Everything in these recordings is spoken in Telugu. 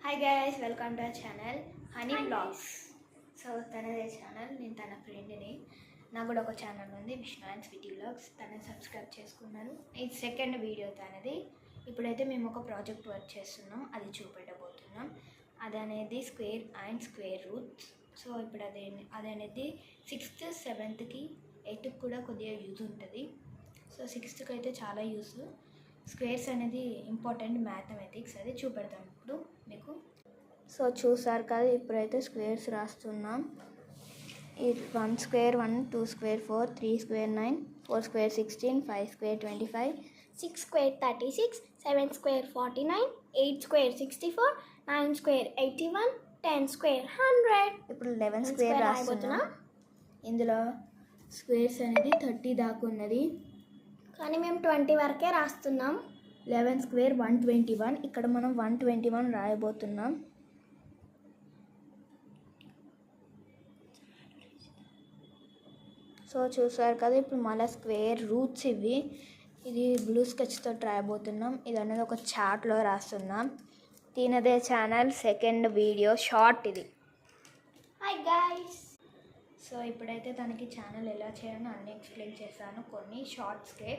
Hi guys, welcome to our channel honey blogs. So తనదే ఛానల్, నేను తన ఫ్రెండ్ని. నాకు కూడా ఒక ఛానల్ ఉంది, విష్ణు అండ్ స్వీటీ బ్లాగ్స్. తనని సబ్స్క్రైబ్ చేసుకున్నాను. ఇది సెకండ్ వీడియో తనది. ఇప్పుడైతే మేము ఒక ప్రాజెక్ట్ వర్క్ చేస్తున్నాం, అది చూపెట్టబోతున్నాం. అది అనేది square and square roots. So ఇప్పుడు అది అనేది 6th 7th 8th కూడా కొద్దిగా యూజ్ ఉంటుంది. సో 6th అయితే చాలా యూజ్. స్క్వేర్స్ అనేది ఇంపార్టెంట్ మ్యాథమెటిక్స్, అది చూపెడతాం ఇప్పుడు మీకు. సో చూసారు కదా, ఇప్పుడైతే స్క్వేర్స్ రాస్తున్నాం. 1 square 1, 2 square 4, 3 square 9, 4 square 16, 5 square 25, 6 square 36, 7 square 49, 8 square 64, 9 square 81, 10 square 100. ఇప్పుడు 11 స్క్వేర్ రాస్తున్నాం. ఇందులో స్క్వేర్స్ అనేది 30 దాకా ఉన్నది, కానీ మేము 20 వరకే రాస్తున్నాం. 11 స్క్వేర్ 121. ఇక్కడ మనం 121 రాయబోతున్నాం. సో చూసారు కదా, ఇప్పుడు మళ్ళీ స్క్వేర్ రూట్స్ ఇది బ్లూ స్కెచ్తో రాయబోతున్నాం. ఇది అనేది ఒక చార్ట్లో రాస్తున్నాం. తినదే ఛానల్ సెకండ్ వీడియో షార్ట్ ఇది. Hi guys. సో ఇప్పుడైతే తనకి ఛానల్ ఎలా చేయాలో అన్నీ ఎక్స్ప్లెయిన్ చేస్తాను. కొన్ని షార్ట్స్కే,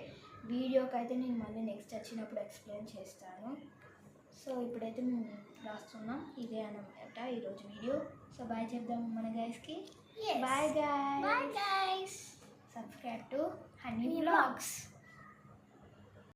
వీడియోకి అయితే నేను మళ్ళీ నెక్స్ట్ వచ్చినప్పుడు ఎక్స్ప్లెయిన్ చేస్తాను. సో ఇప్పుడైతే మేము రాస్తున్నాం. ఇదే అన్నమాట ఈరోజు వీడియో. సో బాయ్ చెప్దాం మన గైస్కి. Bye guys. Bye guys. Subscribe to honey blogs.